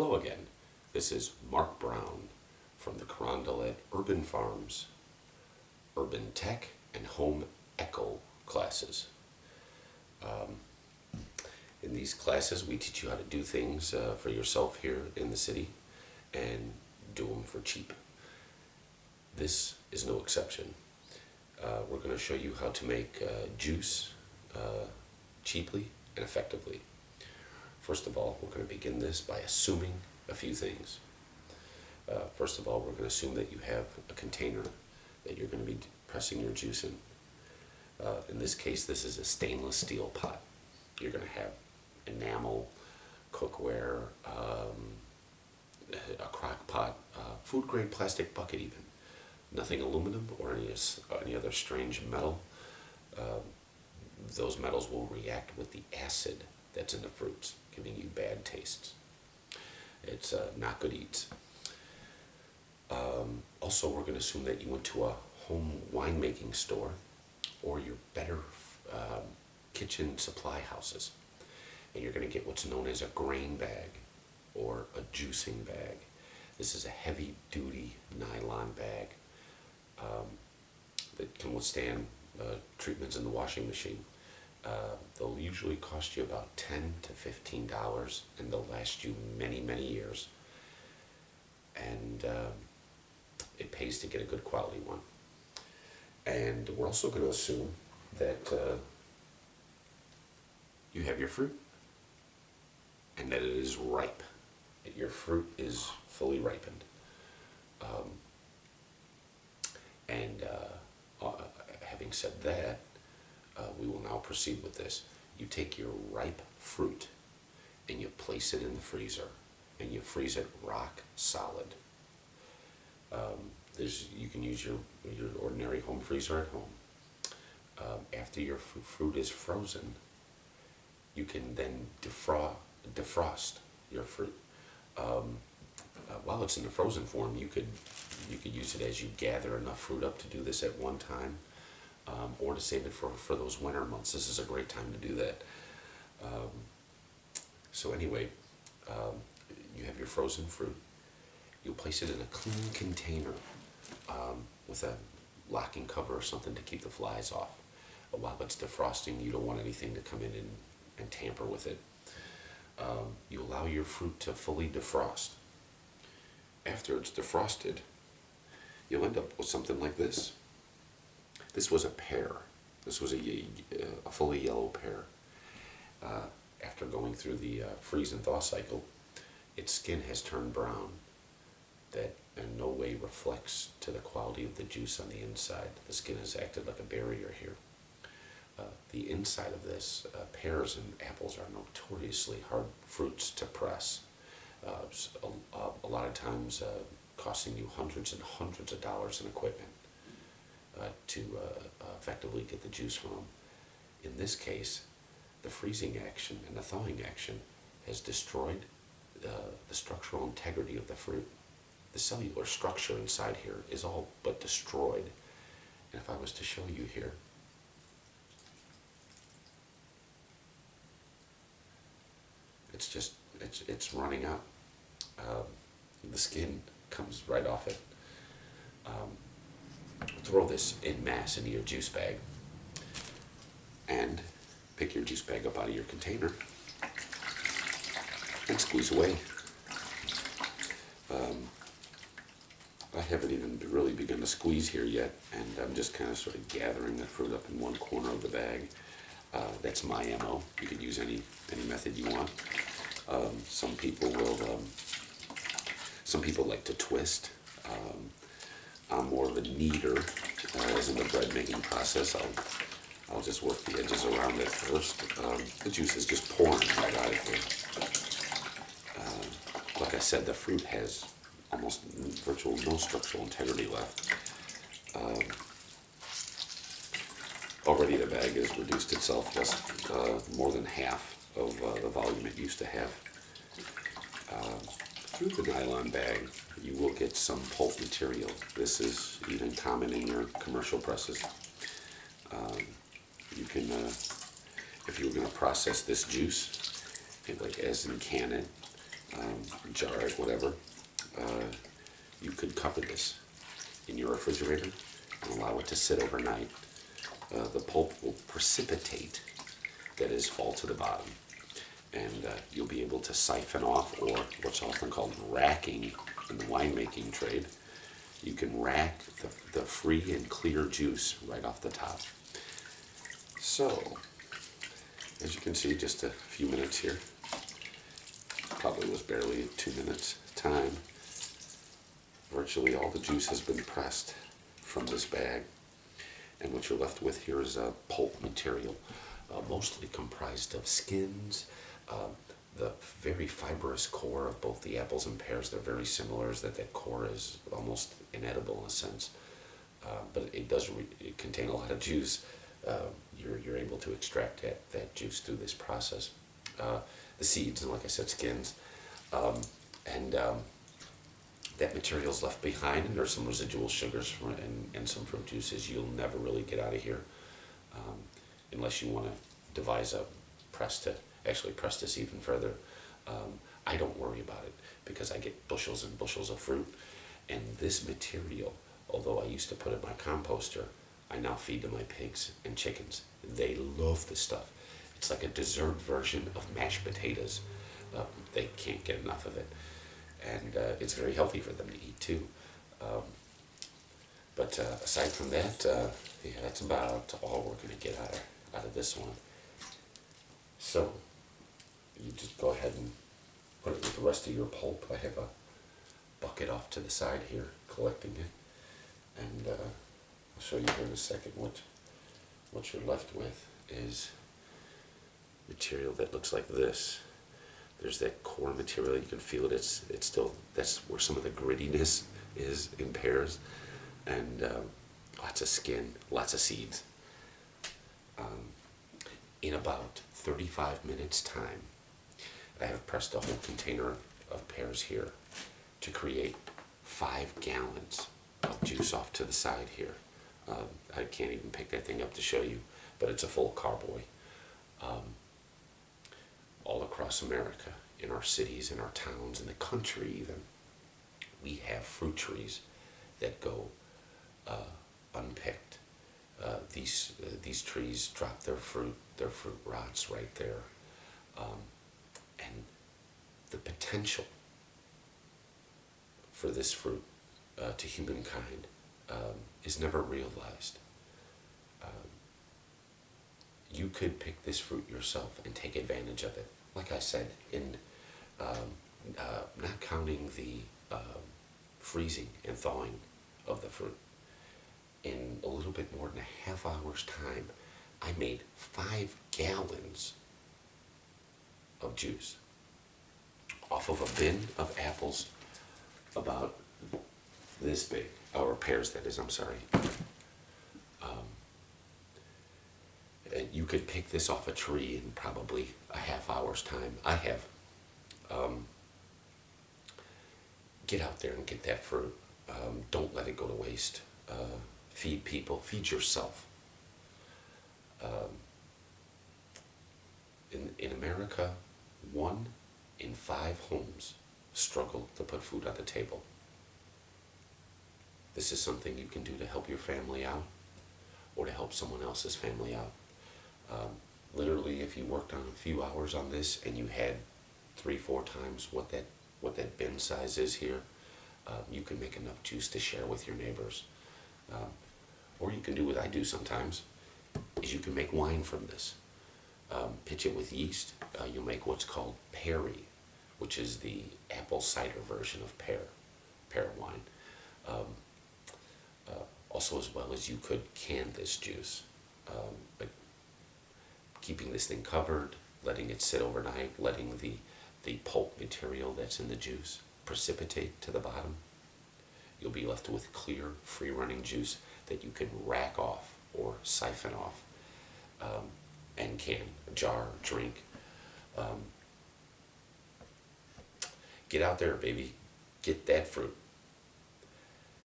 Hello again. This is Mark Brown from the Carondelet Urban Farms, Urban Tech and Home Eco classes. In these classes, we teach you how to do things for yourself here in the city and do them for cheap. This is no exception. We're going to show you how to make juice cheaply and effectively. First of all, we're going to begin this by assuming a few things. First of all, we're going to assume that you have a container that you're going to be pressing your juice in. In this case, this is a stainless steel pot. You're going to have enamel, cookware, a crock pot, food grade plastic bucket even. Nothing aluminum or any other strange metal. Those metals will react with the acid that's in the fruits, giving you bad tastes. It's not good eats. Also, we're going to assume that you went to a home winemaking store or your better kitchen supply houses, and you're going to get what's known as a grain bag or a juicing bag. This is a heavy-duty nylon bag that can withstand treatments in the washing machine. They'll usually cost you about $10 to $15, and they'll last you many, many years. And it pays to get a good quality one. And we're also going to assume that you have your fruit and that it is ripe, that your fruit is fully ripened. Having said that, we will now proceed with this. You take your ripe fruit and you place it in the freezer and you freeze it rock solid. You can use your ordinary home freezer at home. After your fruit is frozen, you can then defrost your fruit. While it's in the frozen form, you could use it as you gather enough fruit up to do this at one time, or to save it for those winter months. This is a great time to do that. So anyway, you have your frozen fruit. You'll place it in a clean container with a locking cover or something to keep the flies off. While it's defrosting, you don't want anything to come in and tamper with it. You allow your fruit to fully defrost. After it's defrosted, you'll end up with something like this. This was a pear. This was a fully yellow pear. After going through the freeze and thaw cycle, its skin has turned brown. That in no way reflects to the quality of the juice on the inside. The skin has acted like a barrier here. The inside of this, pears and apples are notoriously hard fruits to press. A lot of times costing you hundreds and hundreds of dollars in equipment to effectively get the juice from them. In this case, the freezing action and the thawing action has destroyed the structural integrity of the fruit. The cellular structure inside here is all but destroyed. And if I was to show you here, it's running out. The skin comes right off it. Throw this en masse into your juice bag and pick your juice bag up out of your container and squeeze away. I haven't even really begun to squeeze here yet, and I'm just kind of sort of gathering the fruit up in one corner of the bag. That's my MO. You can use any method you want. Some people like to twist. I'm more of a kneader, as in the bread making process. I'll just work the edges around it first. The juice is just pouring right out of here. Like I said, the fruit has almost virtual no structural integrity left. Already the bag has reduced itself just more than half of the volume it used to have. Through the nylon bag, you will get some pulp material. This is even common in your commercial presses. You can, if you were going to process this juice, like as in can it, jar it, whatever, you could cover this in your refrigerator and allow it to sit overnight. The pulp will precipitate, that is, fall to the bottom, and you'll be able to siphon off, or what's often called racking in the winemaking trade. You can rack the free and clear juice right off the top. So, as you can see, just a few minutes here. Probably was barely 2 minutes time. Virtually all the juice has been pressed from this bag. And what you're left with here is a pulp material, mostly comprised of skins, the very fibrous core of both the apples and pears. They're very similar, is that core is almost inedible in a sense, but it does contain a lot of juice. You're able to extract that juice through this process. The seeds, and like I said, skins, and that material is left behind, and there's some residual sugars and some fruit juices you'll never really get out of here, unless you want to devise a press to actually press this even further. I don't worry about it because I get bushels and bushels of fruit, and this material, although I used to put it in my composter, I now feed to my pigs and chickens. They love this stuff. It's like a dessert version of mashed potatoes. They can't get enough of it. And it's very healthy for them to eat too. But aside from that, yeah, that's about all we're going to get out of this one. So, you just go ahead and put it with the rest of your pulp. I have a bucket off to the side here collecting it. And I'll show you here in a second what you're left with is material that looks like this. There's that core material, you can feel it, it's still, that's where some of the grittiness is in pears, and lots of skin, lots of seeds. In about 35 minutes time, I have pressed a whole container of pears here to create 5 gallons of juice off to the side here. I can't even pick that thing up to show you, but it's a full carboy. All across America, in our cities, in our towns, in the country even, we have fruit trees that go unpicked. These trees drop their fruit rots right there. And the potential for this fruit to humankind is never realized. You could pick this fruit yourself and take advantage of it. Like I said, in not counting the freezing and thawing of the fruit, in a little bit more than a half hour's time, I made 5 gallons of juice off of a bin of apples about this big, or pears that is, I'm sorry. You could pick this off a tree in probably a half hour's time. I have. Get out there and get that fruit. Don't let it go to waste. Feed people, feed yourself. In America, 1 in 5 homes struggle to put food on the table. This is something you can do to help your family out, or to help someone else's family out. Literally, if you worked on a few hours on this and you had 3-4 times what that bin size is here, you can make enough juice to share with your neighbors. Or you can do what I do sometimes, is you can make wine from this. Pitch it with yeast. You'll make what's called perry, which is the apple cider version of pear wine. Also, as well as you could can this juice. But keeping this thing covered, letting it sit overnight, letting the pulp material that's in the juice precipitate to the bottom, you'll be left with clear, free-running juice that you can rack off or siphon off, and can, jar, drink. Get out there, baby. Get that fruit.